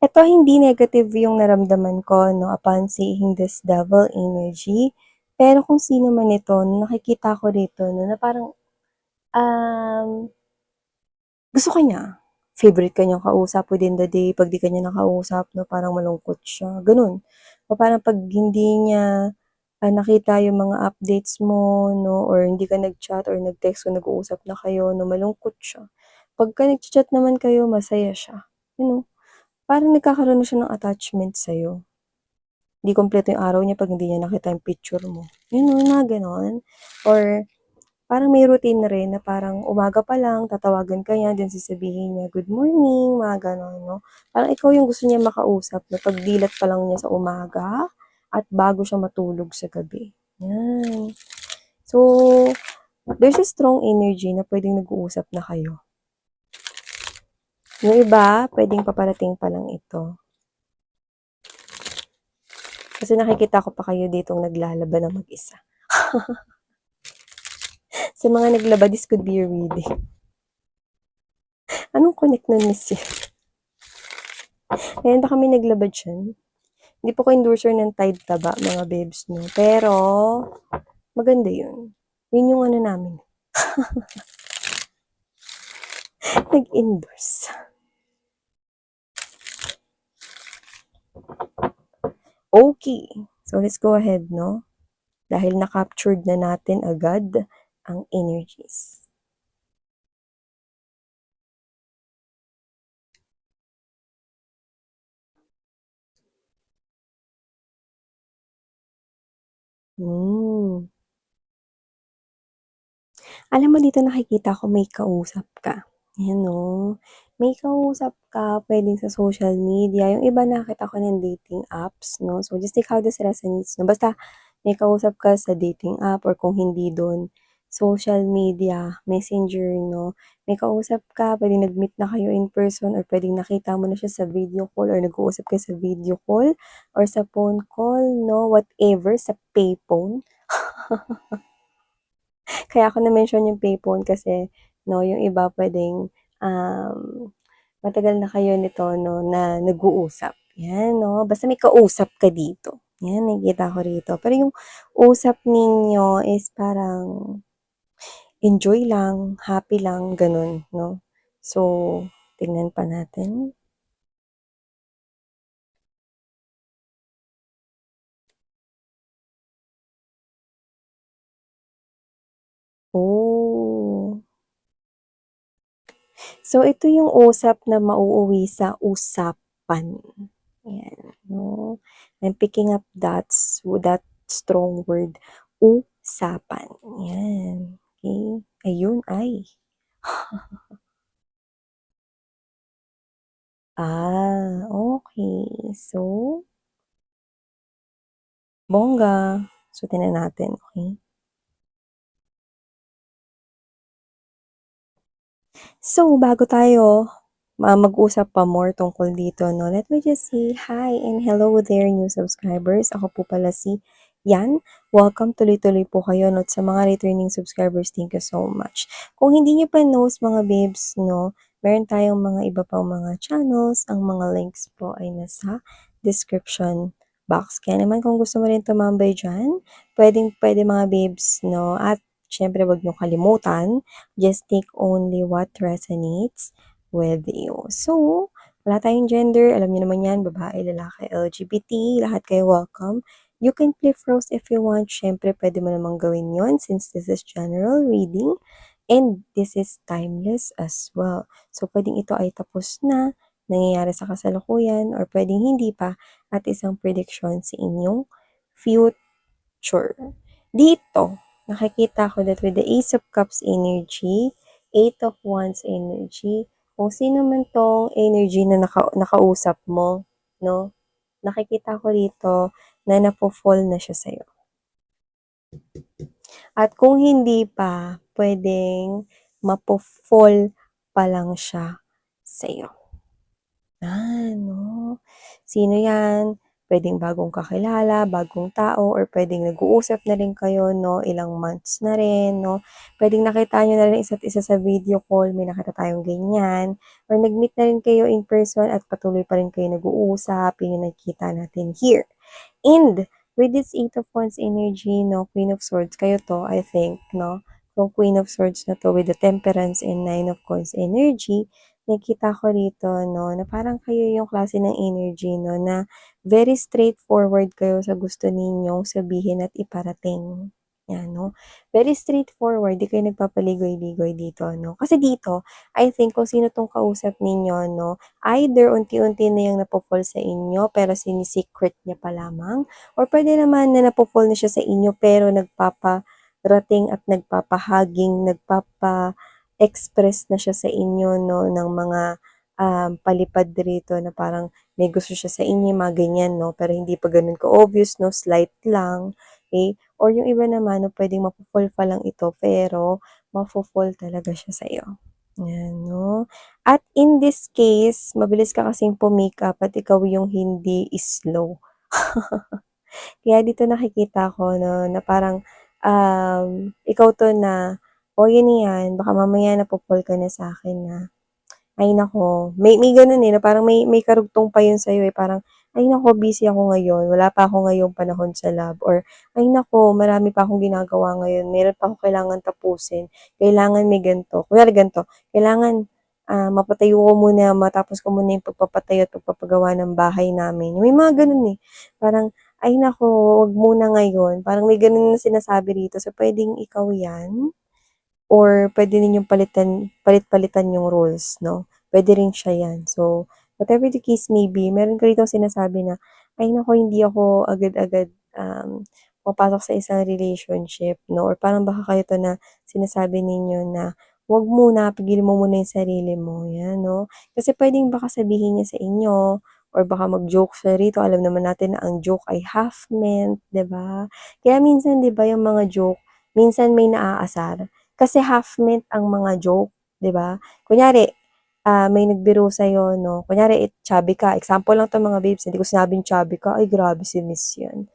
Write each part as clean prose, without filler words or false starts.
Eto hindi negative yung naramdaman ko 'no, upon seeing this devil energy. Pero kung sino man ito, nakikita ko rito 'no, na parang, um, gusto ka niya. Favorite ka niyang kausap within the day, 'pag 'di ka niya nakausap 'no, parang malungkot siya, gano'n. O parang 'pag hindi niya, nakita yung mga updates mo 'no, or hindi ka nag-chat or nag-text o nag-uusap na kayo 'no, malungkot siya. Pagka nagcha-chat naman kayo, masaya siya, you know. Parang nagkakaroon na siya ng attachment sa'yo. Hindi kumpleto yung araw niya 'pag hindi niya nakita yung picture mo. Yun mga gano'n. Or parang may routine na rin na parang umaga pa lang tatawagan ka niya, then sasabihin niya, "Good morning," mga gano'n 'no. Parang ikaw yung gusto niya makausap na pagdilat pa lang niya sa umaga at bago siya matulog sa gabi, 'yan. So, there's a strong energy na puwedeng nag-uusap na kayo. Yung iba, puwedeng paparating pa lang ito. Kasi nakikita ko pa kayo ditong naglalaba ng mag-isa. Sa mga naglaba, this could be your reading. Anong connect nun, Miss Yen? Meron ba kami naglaba dyan? Hindi po ko endorser ng Tide Taba, mga babes, no? Pero, maganda yun. Yun yung ano namin. Nag-endorse. Okay. So, let's go ahead, no? Dahil na-captured na natin agad ang energies. Alam mo dito nakikita ko may kausap ka. Ayan 'no, may kausap ka puwedeng sa social media, yung iba nakita ko ng dating apps 'no, so just take how this resonates 'no, basta may kausap ka sa dating app or kung hindi dun, social media, messenger 'no, may kausap ka, puwedeng nag-meet na kayo in person or puwedeng nakita mo na siya sa video call or nag-uusap kayo sa video call or sa phone call 'no, whatever, sa payphone. Kaya ako na-mention yung payphone kasi 'no, yung iba puwedeng, um, matagal na kayo nito 'no, na nag-uusap, 'yan 'no, basta may kausap ka dito, 'yan nakikita ko rito. Pero yung usap ninyo is parang enjoy lang, happy lang, gano'n 'no. So, tingnan pa natin. Oh. So, ito yung usap na mauuwi sa usapan. Ayan, 'no. I'm picking up that strong word, usapan. Yan, okey. Ayun, ay. Okey. So, bongga. So, tingnan natin, okey. So, bago tayo mag-usap pa more tungkol dito 'no, let me just say hi and hello there new subscribers. Ako po pala si Yan. Welcome, tuloy-tuloy po kayo 'no, at sa mga returning subscribers, thank you so much. Kung hindi niyo pa knows mga babes 'no, meron tayong mga iba pang mga channels, ang mga links po ay nasa description box. Kaya naman kung gusto mo rin tumambay diyan, puwedeng-puwede mga babes 'no, at siyempre 'wag niyong kalimutan, just take only what resonates with you. So, wala tayong gender, alam niyo naman 'yan, babae, lalaki, LGBT, lahat kayo welcome. You can flip rose if you want, siyempre puwede mo namang gawin 'yon since this is general reading and this is timeless as well. So, puwedeng ito ay tapos na, nangyayari sa kasalukuyan or puwedeng hindi pa at isang prediction sa inyong future. Dito, nakikita ko that with the Ace of Cups energy, Eight of Wands energy, kung sino man 'tong energy na nakausap mo 'no, nakikita ko rito na nafo-fall na siya sa'yo. At kung hindi pa, puwedeng mapo-fall pa lang siya sa'yo. 'No. Sino 'yan? puwedeng bagong kakilala, bagong tao, or puwedeng nag-uusap na rin kayo 'no, ilang months na rin 'no. Puwedeng nakita niyo na rin isa't isa sa video call, may nakita tayong ganyan, or nag-meet na rin kayo in person at patuloy pa rin kayo nag-uusap, yun yung nakikita natin here. And with this Eight of Wands energy 'no, Queen of Swords, kayo 'to I think 'no, yung Queen of Swords na 'to with the Temperance and Nine of Wands energy, nakikita ko rito 'no, na parang kayo yung klase ng energy 'no, na very straightforward kayo sa gusto ninyong sabihin at iparating, 'yan 'no. Very straightforward, 'di kayo nagpapaligoy-ligoy dito 'no. Kasi dito, I think kung sino 'tong kausap ninyo 'no, either unti-unti na yang napo-fall sa inyo pero sini-secret niya pa lamang, or puwede naman na napo-fall na siya sa inyo pero nagpaparating at nagpapahaging, nagpapa-express na siya sa inyo 'no ng mga, palipad rito na parang may gusto siya sa inyo, mga ganyan 'no, pero hindi pa gano'n ka-obvious 'no, slight lang, okey. Or yung iba naman 'no, puwedeng mapo-fall pa lang ito pero mafo-fall talaga siya sa'yo, 'yan 'no. At in this case, mabilis ka kasing pu-makeup at ikaw yung hindi slow. Kaya dito nakikita ko 'no, na parang, ikaw 'to na, "O yun na yan, baka mamaya napo-fall ka na sa'kin na." Ay naku, may gano'n, eh, na parang may karugtong pa 'yun sa'yo, eh, parang, "Ay naku, busy ako ngayon, wala pa ako ngayong panahon sa love," or, "Ay naku, marami pa akong ginagawa ngayon, meron pa akong kailangan tapusin, kailangan may ganito." Kunyari ganito, kailangan, mapatayo ko muna, matapos ko muna 'yung pagpapatayo at pagpapagawa ng bahay namin. May mga gano'n, eh, parang, "Ay naku, wag muna ngayon." Parang may gano'n na sinasabi rito, so puwedeng ikaw 'yan. Or puwede ninyong palit-palitan yung roles 'no, puwede rin siya 'yan. So, whatever the case may be, meron ka ditong sinasabi na, "Ay naku, hindi ako agad-agad, pumapasok sa isang relationship," 'no, or parang baka kayo 'to na sinasabi ninyo na, "Wag muna, pigilan mo muna yung sarili mo," 'yan 'no. Kasi puwedeng baka sabihin niya sa inyo or baka mag-joke siya rito, alam naman natin na ang joke ay half meant, 'di ba? Kaya minsan 'di ba yung mga joke, minsan may naaasar. Kasi half meant ang mga joke, 'di ba? Kunyari, may nagbiro sa'yo 'no, kunyari chubby ka, example lang 'to mga babes, hindi ko sinabing chubby ka, ay grabe si miss 'yan.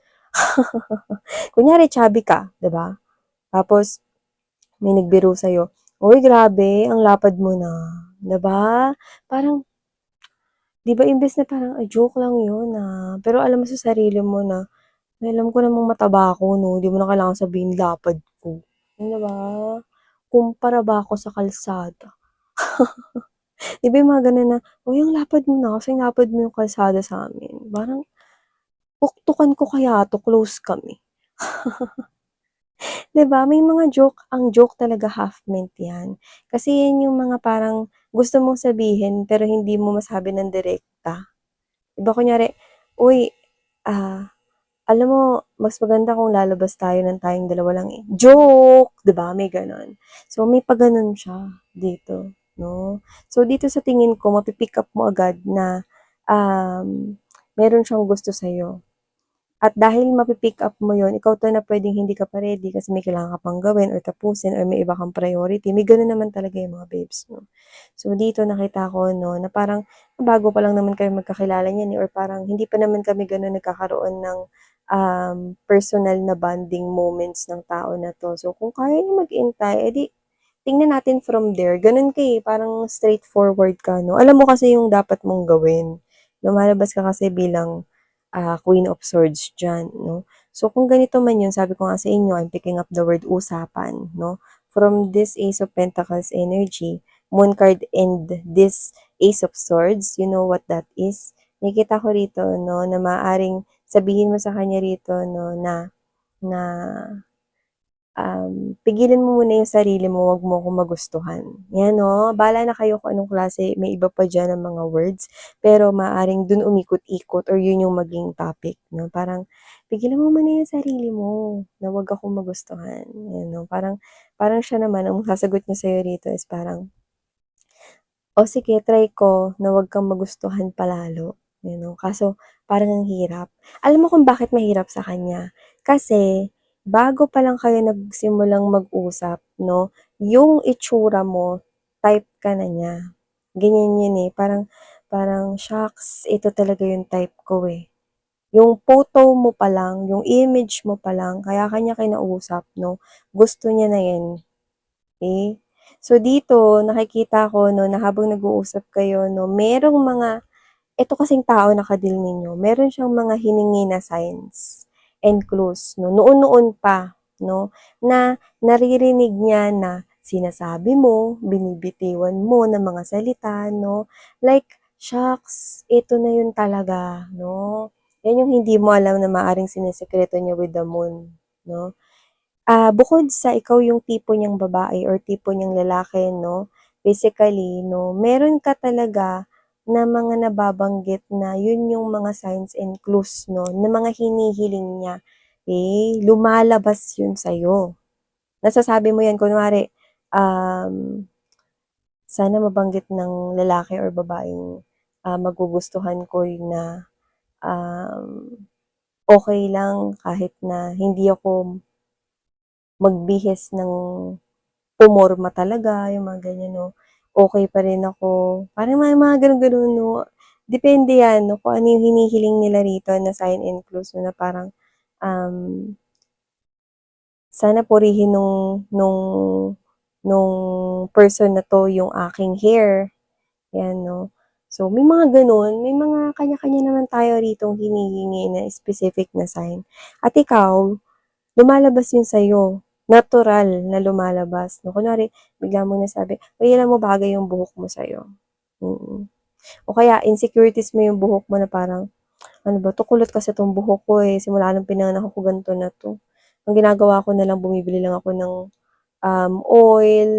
Kunyari chubby ka, 'di ba? Tapos may nagbiro sa'yo, "Uy grabe ang lapad mo na." 'Di ba? Parang 'di ba imbes na parang, "Ay joke lang 'yun, pero alam mo sa sarili mo na, "Ay alam ko namang mataba ako 'no, 'di mo na kailangan sabihin lapad ko." 'Di ba? Kumpara ba ako sa kalsada? 'Di ba yung mga gano'n na, "Uy ang lapad mo na, kasing lapad mo yung kalsada sa'min." Parang tuktukan ko kaya 'to, close kami. 'Di ba may mga joke, ang joke talaga half meant 'yan. Kasi 'yan yung mga parang gusto mong sabihin pero hindi mo masabi ng direkta. 'Di ba kunyari, "Uy, ah" alam mo, mas maganda kung lalabas tayo ng tayong dalawa lang, eh. Joke! 'Di ba, may gano'n. So, may pa-gano'n siya dito, 'no. So, dito sa tingin ko mapi-pick up mo agad na, meron siyang gusto sa'yo. At dahil mapi-pick up mo 'yun, ikaw 'to na puwedeng hindi ka pa ready kasi may kailangan ka pang gawin or tapusin or may iba kang priority, may gano'n naman talaga yung mga babes 'no. So dito nakita ko 'no, na parang bago pa lang naman kayo magkakilala niyan, eh, or parang hindi pa naman kami gano'n nagkakaroon ng, personal na bonding moments ng tao na 'to. So kung kaya niyo mag-hintay, eh, di tingnan natin from there. Gano'n ka, eh, parang straightforward ka 'no. Alam mo kasi yung dapat mong gawin. Lumalabas ka kasi bilang Queen of Swords diyan 'no. So kung ganito man 'yun, sabi ko nga sa inyo, I'm picking up the word usapan 'no. From this Ace of Pentacles energy, Moon card and this Ace of Swords, you know what that is? Nakikita ko rito 'no, na maaaring sabihin mo sa kanya rito 'no na na pigilan mo muna yung sarili mo, wag mo akong magustuhan. Yan 'no, bahala na kayo kung anong klase, may iba pa diyan na mga words, pero maaaring dun umikot-ikot or yun yung maging topic 'no. Parang pigilan mo muna yung sarili mo na wag akong magustuhan, yan 'no. Parang parang siya naman ang sasagot niya sa'yo rito is parang, "O sige try ko na wag kang magustuhan palalo." You know, kaso parang ang hirap. Alam mo kung bakit mahirap sa kanya? Kasi bago pa lang kayo nagsimulang mag-usap 'no, yung itsura mo type ka na niya. Ganyan yun, eh, parang parang, "Shocks, ito talaga yung type ko, eh." Yung photo mo pa lang, yung image mo pa lang, kaya ka niya kinausap 'no, gusto niya na 'yan, okey. So dito nakikita ko 'no, na habang nag-uusap kayo 'no, merong mga eto kasing tao na ka-deal ninyo, meron siyang mga hiningi na signs and clues 'no, noon-noon pa 'no, na naririnig niya na sinasabi mo, binibitiwan mo ng mga salita 'no, like, "Shocks, ito na yun talaga," 'no. Yan yung hindi mo alam na maaaring sinisikreto niya with the moon 'no. Bukod sa ikaw yung tipo niyang babae or tipo niyang lalaki 'no, basically 'no, meron ka talaga na mga nababanggit na yun yung mga signs and clues 'no, na mga hinihiling niya, lumalabas yun sa'yo. Nasasabi mo yan kunwari, sana mabanggit ng lalaki or babaeng, magugustuhan ko yun na, um, okey lang kahit na hindi ako magbihis ng pumorma talaga, yung mga ganyan 'no. Okey pa rin ako, parang may mga gano'n-gano'n 'no. Depende yan 'no, kung ano yung hinihiling nila rito na sign and clues 'no, na parang, um, sana purihin nung person na 'to yung aking hair, yan 'no. So may mga gano'n, may mga kanya-kanya naman tayo ritong hinihingi na specific na sign. At ikaw, lumalabas yun sa'yo, natural na lumalabas 'no. Kunwari bigla mong nasabi, "Uy, alam mo bagay yung buhok mo sa'yo." Mm. O kaya insecurities mo yung buhok mo na parang, "Ano ba 'to, kulot kasi 'tong buhok ko, eh, simula nung pinanganak ako ganito na 'to. Ang ginagawa ko na lang bumibili lang ako ng, oil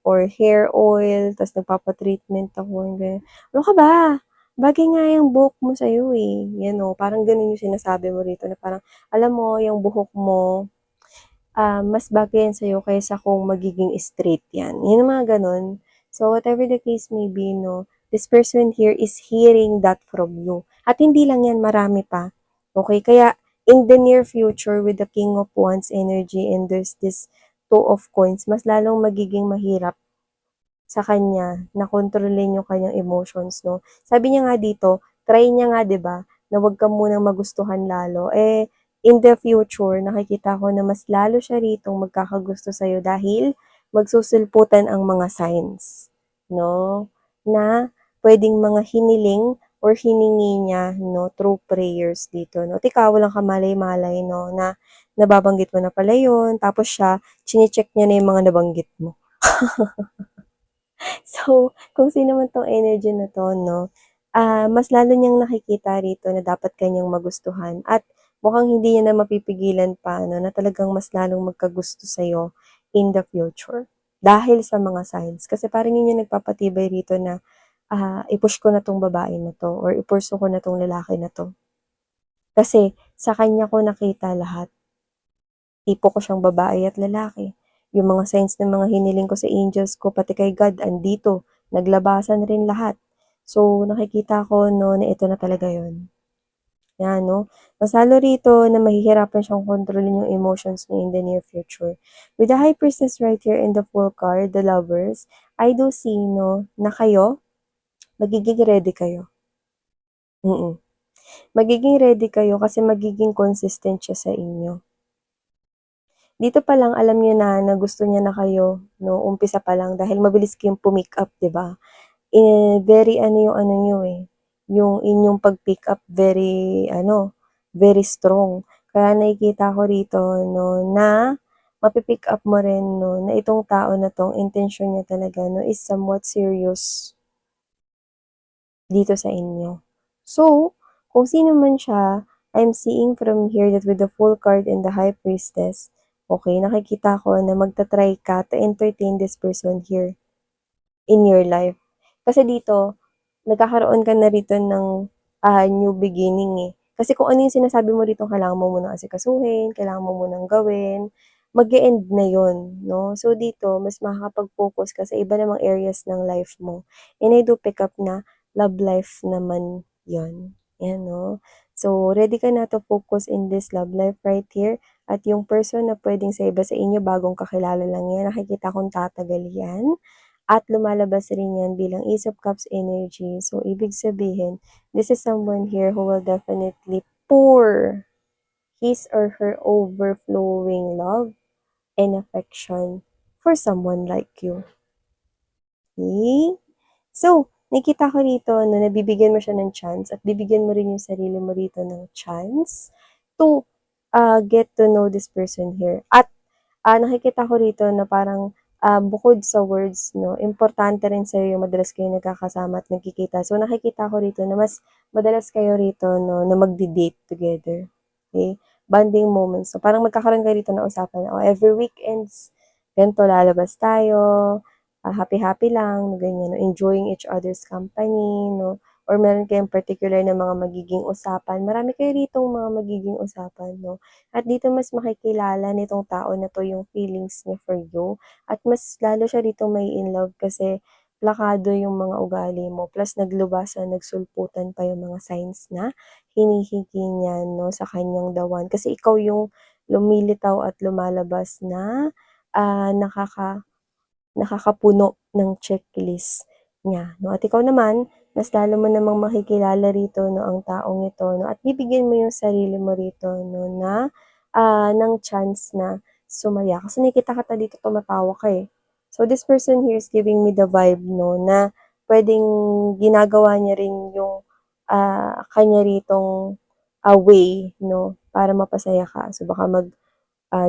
or hair oil ta's nagpapa-treatment ako," ganyan. "Ano ka ba? Bagay nga yung buhok mo sa'yo, eh." Yan, oh, parang gano'n yung sinasabi mo rito na parang, "Alam mo yung buhok mo, mas bagay yan sa'yo kaysa kung magiging straight yan." Yung mga gano'n. So, whatever the case may be 'no, this person here is hearing that from you. At hindi lang yan, marami pa, okey? Kaya in the near future with the King of Wands energy and there's this Two of Coins, mas lalong magiging mahirap sa kanya na kontrolin yung kanyang emotions 'no. Sabi niya nga dito, try niya nga 'di ba, na wag ka munang magustuhan lalo, in the future nakikita ko na mas lalo siya ritong magkakagusto sa'yo dahil magsusulputan ang mga signs 'no, na puwedeng mga hiniling or hiningi niya 'no, through prayers dito 'no. At ikaw walang kamalay-malay 'no, na nababanggit mo na pala yun, tapos siya chine-check niya na yung mga nabanggit mo. So, kung sino man 'tong energy na 'to 'no, mas lalo niyang nakikita rito na dapat ka niyang magustuhan at mukhang hindi niya na mapipigilan pa 'no, na talagang mas lalong magkagusto sa'yo in the future, dahil sa mga signs. Kasi parang yun yung nagpapatibay rito na, i-push ko na 'tong babae na 'to or i-pursue ko na 'tong lalaki na 'to. Kasi sa kanya ko nakita lahat. Tipo ko siyang babae at lalaki. Yung mga signs ng mga hiniling ko sa angels ko, pati kay God andito, naglabasan rin lahat. So, nakikita ko 'no, na ito na talaga yun. 'Yan 'no, mas lalo rito na mahihirapan siyang kontrolin yung emotions niya in the near future. With the High Priestess right here and the Fool card, the Lovers, I do see 'no, na kayo, magiging ready kayo. Mm. Magiging ready kayo kasi magiging consistent siya sa inyo. Dito pa lang alam niyo na gusto niya na kayo 'no, umpisa pa lang dahil mabilis kayong pu-make-up 'di ba? Very ano yung ano niyo, yung inyong pag-pick up very ano, very strong. Kaya nakikita ko rito 'no, na mapi-pick up mo rin 'no, na itong tao na 'to ang intensyon niya talaga 'no, is somewhat serious dito sa inyo. So, kung sino man siya, I'm seeing from here that with the Fool card and the High Priestess, okay, nakikita ko na magta-try ka to entertain this person here in your life. Kasi dito, nagkakaroon ka na rito ng, new beginning, eh. Kasi kung ano yung sinasabi mo rito kailangan mo munang asikasuhin, kailangan mo munang gawin, mag-e-end na yun 'no. So dito mas makakapag-focus ka sa iba namang areas ng life mo. And I do pick up na love life naman yun, 'yan 'no. So ready ka na to focus in this love life right here at yung person na puwedeng sa iba sa inyo bagong kakilala lang yan, nakikita kong tatagal yan. At lumalabas rin 'yan bilang Ace of Cups energy. So, ibig sabihin, this is someone here who will definitely pour his or her overflowing love and affection for someone like you. Okay? So, nakita ko rito na nabibigyan mo siya ng chance at bibigyan mo rin yung sarili mo rito ng chance to get to know this person here. At nakikita ko rito na parang bukod sa words, no, importante rin sa'yo yung madalas kayo nagkakasama at nagkikita. So, nakikita ko rito na mas madalas kayo rito, no, na magdi-date together. Okay? Bonding moments. So, parang magkakaroon kayo rito na usapan, oh, every weekends, ganito lalabas tayo, happy-happy lang, ganyan, no, enjoying each other's company, no, or meron kayong particular na mga magiging usapan. Marami kayo ritong mga magiging usapan, no. At dito mas makikilala nitong tao na 'to yung feelings niya for you at mas lalo siya dito may in love kasi plakado yung mga ugali mo plus naglubasan, nagsulputan pa yung mga signs na hinihiki niya 'no, sa kanyang the one. Kasi ikaw yung lumilitaw at lumalabas na, nakakapuno ng checklist niya 'no. At ikaw naman, mas lalo mo namang makikilala rito 'no, ang taong ito 'no, at bibigyan mo yung sarili mo rito 'no na, ng chance na sumaya. Kasi nakikita kita dito tumatawa ka, eh. So, this person here is giving me the vibe 'no, na puwedeng ginagawa niya rin yung, kanya ritong, way 'no, para mapasaya ka. So, baka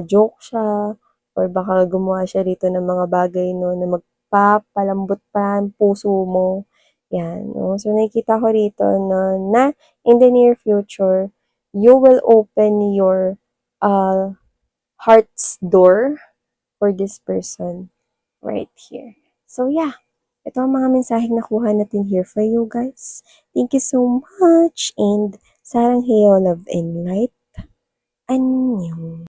joke siya or baka gumawa siya rito ng mga bagay 'no, na magpapalambot pa ng puso mo, 'yan 'no. So, nakikita ko rito 'no, na in the near future, you will open your, heart's door for this person right here. So, yeah, ito ang mga mensaheng nakuha natin here for you guys. Thank you so much and sarang heyo, love and light. Annyeong.